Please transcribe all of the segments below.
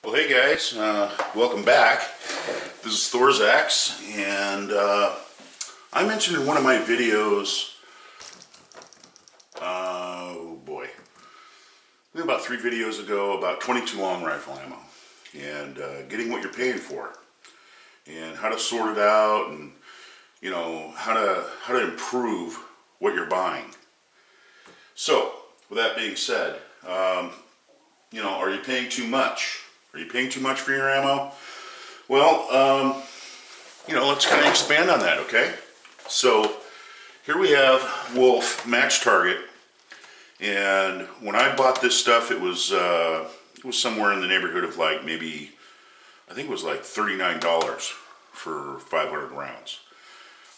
Well, hey guys, welcome back. This is Thor's Axe, and I mentioned in one of my videos, oh boy, about 3 videos ago about 22 long rifle ammo and getting what you're paying for, and how to sort it out, and you know how to improve what you're buying. So, with that being said, you know, are you paying too much? Are you paying too much for your ammo? Well, you know, let's kind of expand on that, okay? So, here we have Wolf Match Target, and when I bought this stuff, it was somewhere in the neighborhood of like maybe, I think it was like $39 for 500 rounds.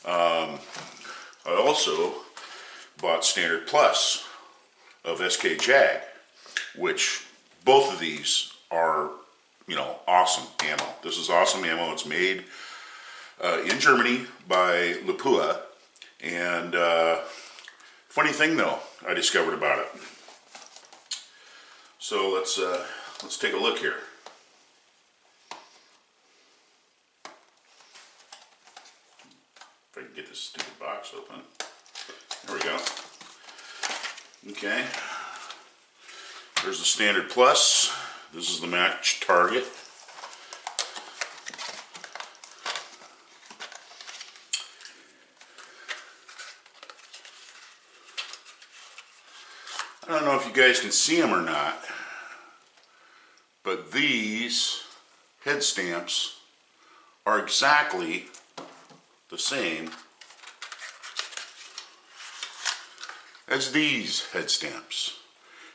I also bought Standard Plus of SK Jag, which both of these are, you know, awesome ammo. This is awesome ammo. It's made in Germany by Lapua, and funny thing though I discovered about it. So let's take a look here. If I can get this stupid box open. There we go. Okay. There's the Standard Plus. This is the Match Target. I don't know if you guys can see them or not, but these head stamps are exactly the same as these head stamps.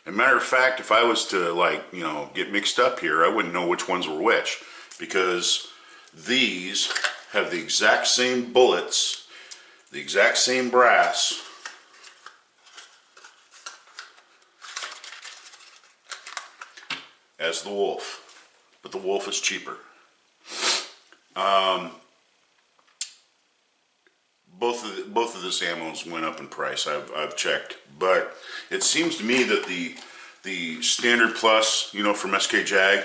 As a matter of fact, if I was to, like, you know, get mixed up here, I wouldn't know which ones were which, because these have the exact same bullets, the exact same brass, as the Wolf, but the Wolf is cheaper. Both of this ammos went up in price. I've checked, but it seems to me that the Standard Plus, you know, from SK Jag,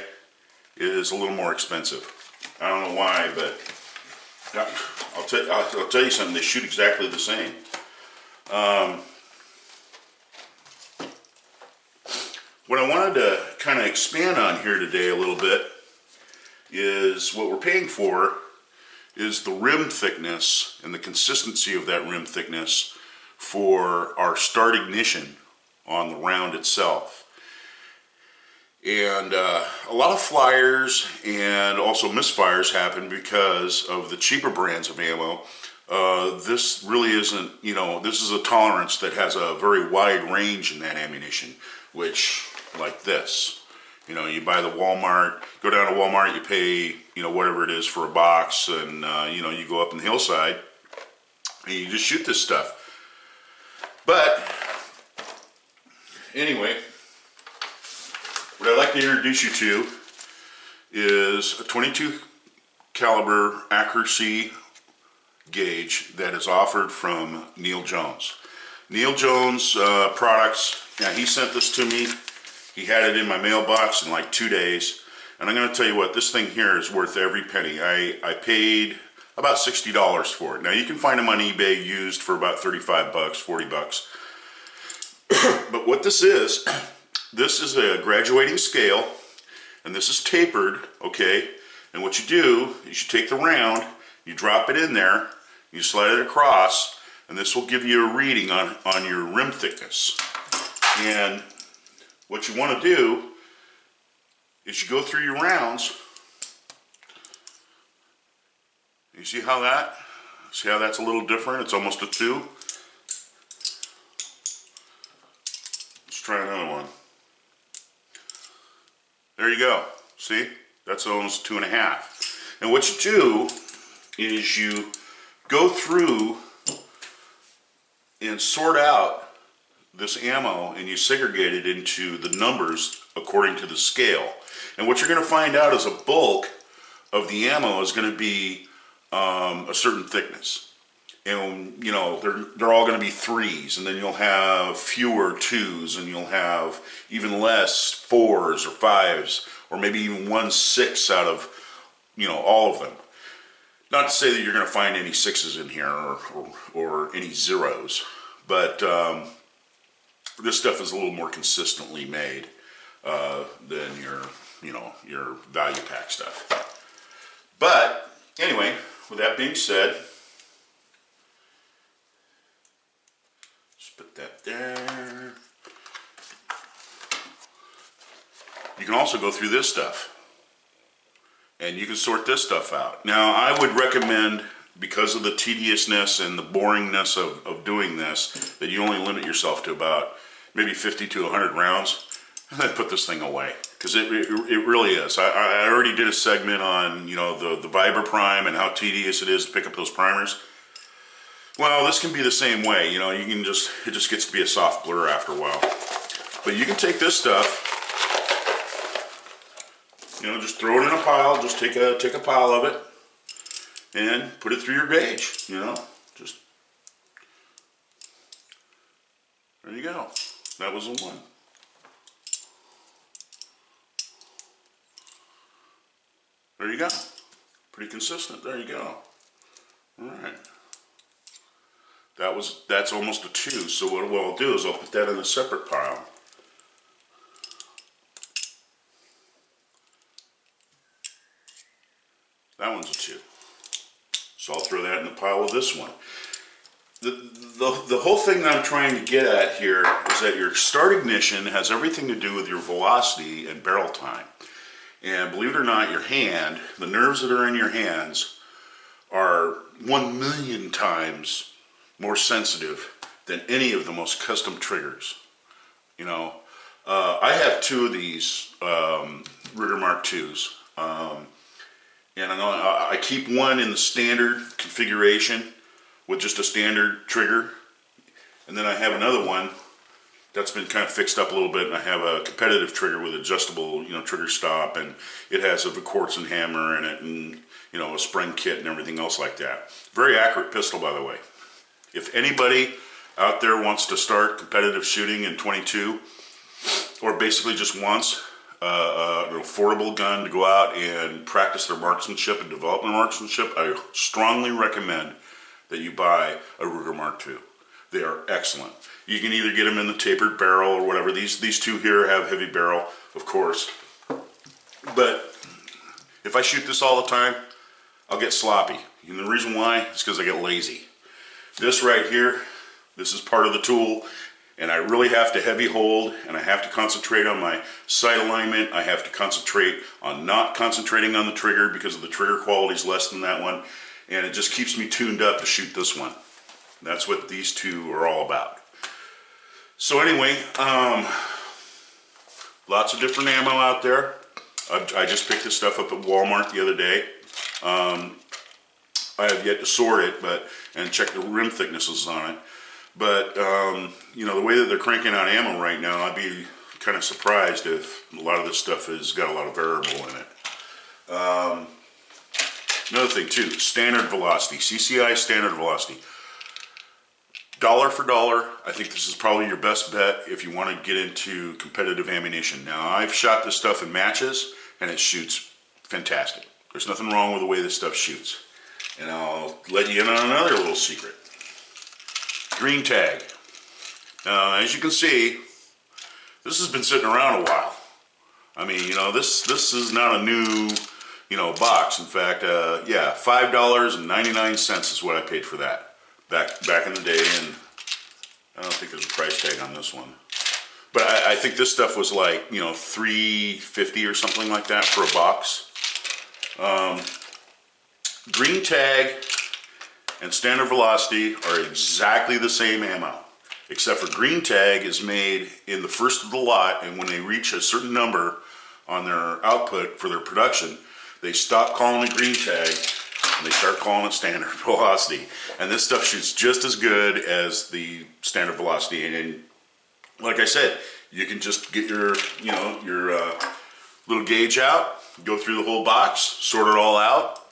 is a little more expensive. I don't know why, but I'll tell you something. They shoot exactly the same. What I wanted to kind of expand on here today a little bit is what we're paying for is the rim thickness and the consistency of that rim thickness for our start ignition on the round itself. And a lot of flyers and also misfires happen because of the cheaper brands of ammo. This really isn't, you know, this is a tolerance that has a very wide range in that ammunition, which, like this. You know, you buy the Walmart, go down to Walmart, you pay, you know, whatever it is for a box, and, you know, you go up in the hillside, and you just shoot this stuff. But, anyway, what I'd like to introduce you to is a 22 caliber accuracy gauge that is offered from Neal Jones. Neal Jones products, now he sent this to me. He had it in my mailbox in like 2 days, and I'm going to tell you what, this thing here is worth every penny. I paid about $60 for it. Now you can find them on eBay used for about 35 bucks, 40 bucks. But what this is a graduating scale, and this is tapered, okay? And what you do is you take the round, you drop it in there, you slide it across, and this will give you a reading on your rim thickness. And what you want to do is you go through your rounds. You see how that's a little different? It's almost a 2. Let's try another one. There you go. See? That's almost 2.5. And what you do is you go through and sort out this ammo, and you segregate it into the numbers according to the scale. And what you're going to find out is a bulk of the ammo is going to be a certain thickness. And, you know, they're all going to be 3s, and then you'll have fewer 2s, and you'll have even less 4s or 5s or maybe even 1/6 out of, all of them. Not to say that you're going to find any 6s in here or any 0s, but this stuff is a little more consistently made than your value pack stuff. But anyway, with that being said, just put that there. You can also go through this stuff, and you can sort this stuff out. Now, I would recommend, because of the tediousness and the boringness of doing this, that you only limit yourself to about maybe 50 to 100 rounds, and then put this thing away. Because it really is. I already did a segment on, the Vibra Prime and how tedious it is to pick up those primers. Well, this can be the same way. It just gets to be a soft blur after a while. But you can take this stuff, just throw it in a pile. Just take a pile of it and put it through your gauge. Just there you go. That was the one. There you go. Pretty consistent. There you go. All right. That's almost a 2. So what I'll do is I'll put that in a separate pile. That one's a 2. So I'll throw that in the pile with this one. The whole thing that I'm trying to get at here is that your start ignition has everything to do with your velocity and barrel time. And believe it or not, your hand, the nerves that are in your hands, are 1,000,000 times more sensitive than any of the most custom triggers. I have 2 of these Ruger Mark IIs. And I keep one in the standard configuration with just a standard trigger. And then I have another one that's been kind of fixed up a little bit, and I have a competitive trigger with adjustable, trigger stop, and it has a Quartz hammer in it, and a spring kit and everything else like that. Very accurate pistol, by the way. If anybody out there wants to start competitive shooting in 22, or basically just wants an affordable gun to go out and practice their marksmanship and develop their marksmanship, I strongly recommend that you buy a Ruger Mark II. They are excellent. You can either get them in the tapered barrel or whatever. These 2 here have heavy barrel, of course. But if I shoot this all the time, I'll get sloppy. And the reason why is because I get lazy. This right here, this is part of the tool, and I really have to heavy hold, and I have to concentrate on my sight alignment. I have to concentrate on not concentrating on the trigger because of the trigger quality is less than that one, and it just keeps me tuned up to shoot this one. That's what these 2 are all about. So anyway, lots of different ammo out there. I just picked this stuff up at Walmart the other day. I have yet to sort it, and check the rim thicknesses on it. But the way that they're cranking out ammo right now, I'd be kind of surprised if a lot of this stuff has got a lot of variable in it. Another thing too, standard velocity, CCI standard velocity. Dollar for dollar, I think this is probably your best bet if you want to get into competitive ammunition. Now, I've shot this stuff in matches, and it shoots fantastic. There's nothing wrong with the way this stuff shoots. And I'll let you in on another little secret. Green tag. Now, as you can see, this has been sitting around a while. I mean, this is not a new, box. In fact, yeah, $5.99 is what I paid for that. Back in the day, and I don't think there's a price tag on this one, but I think this stuff was like $3.50 or something like that for a box. Green tag and standard velocity are exactly the same ammo, except for green tag is made in the first of the lot, and when they reach a certain number on their output for their production, they stop calling it green tag and they start calling it standard velocity. And this stuff shoots just as good as the standard velocity. And like I said, you can just get your little gauge out, go through the whole box, sort it all out,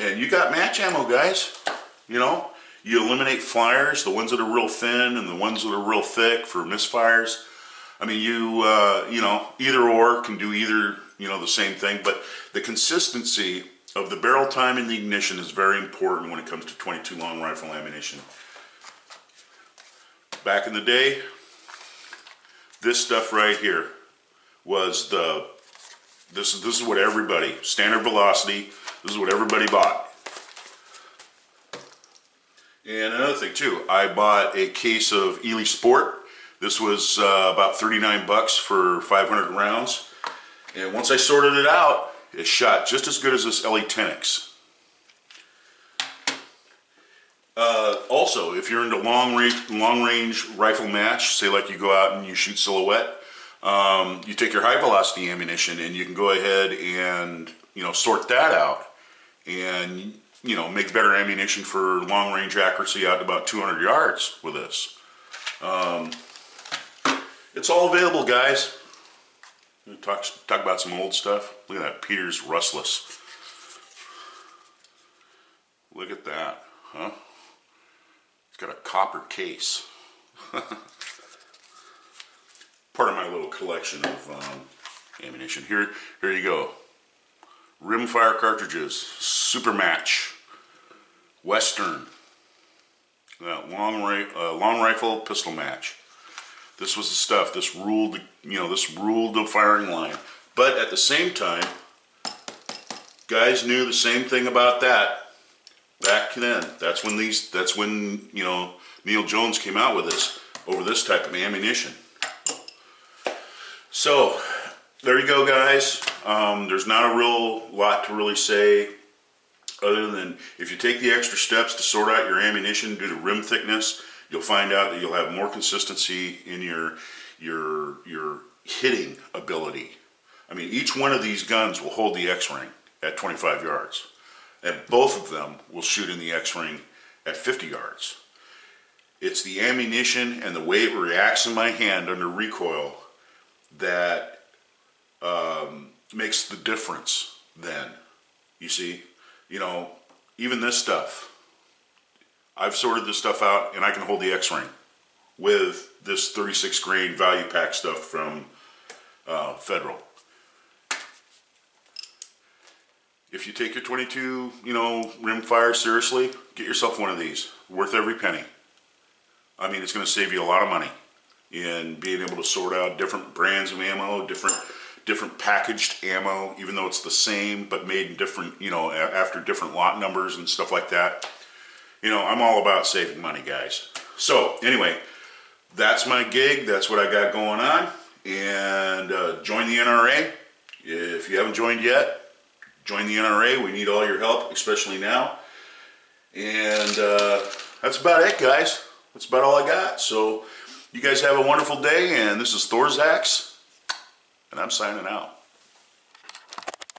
and you got match ammo, guys. You eliminate flyers, the ones that are real thin and the ones that are real thick for misfires. I mean, either or can do either the same thing, but the consistency of the barrel time in the ignition is very important when it comes to 22 long rifle ammunition. Back in the day, this stuff right here was this is what everybody, standard velocity, this is what everybody bought. And another thing too, I bought a case of Ely Sport. This was about 39 bucks for 500 rounds. And once I sorted it out, it shot just as good as this LE10X. Also, if you're into long range rifle match, say like you go out and you shoot silhouette, you take your high velocity ammunition and you can go ahead and sort that out and make better ammunition for long range accuracy out to about 200 yards with this. It's all available, guys. Talk about some old stuff. Look at that Peters Rustless. Look at that, huh? It's got a copper case. Part of my little collection of ammunition. Here you go. Rimfire cartridges, Super Match, Western, long rifle pistol match. This was the stuff. This ruled, this ruled the firing line. But at the same time, guys knew the same thing about that back then. That's when Neal Jones came out with this over this type of ammunition. So there you go, guys. There's not a real lot to really say other than if you take the extra steps to sort out your ammunition due to rim thickness, you'll find out that you'll have more consistency in your hitting ability. I mean, each one of these guns will hold the X-ring at 25 yards, and both of them will shoot in the X-ring at 50 yards. It's the ammunition and the way it reacts in my hand under recoil that makes the difference then. You see, even this stuff, I've sorted this stuff out and I can hold the X-ring with this 36 grain value pack stuff from Federal. If you take your 22, rim fire seriously, get yourself one of these. Worth every penny. I mean, it's going to save you a lot of money in being able to sort out different brands of ammo, different packaged ammo, even though it's the same but made in different, after different lot numbers and stuff like that. I'm all about saving money, guys. So anyway, that's my gig. That's what I got going on. And join the NRA. If you haven't joined yet, join the NRA. We need all your help, especially now. And that's about it, guys. That's about all I got. So you guys have a wonderful day. And this is Thorzax, and I'm signing out.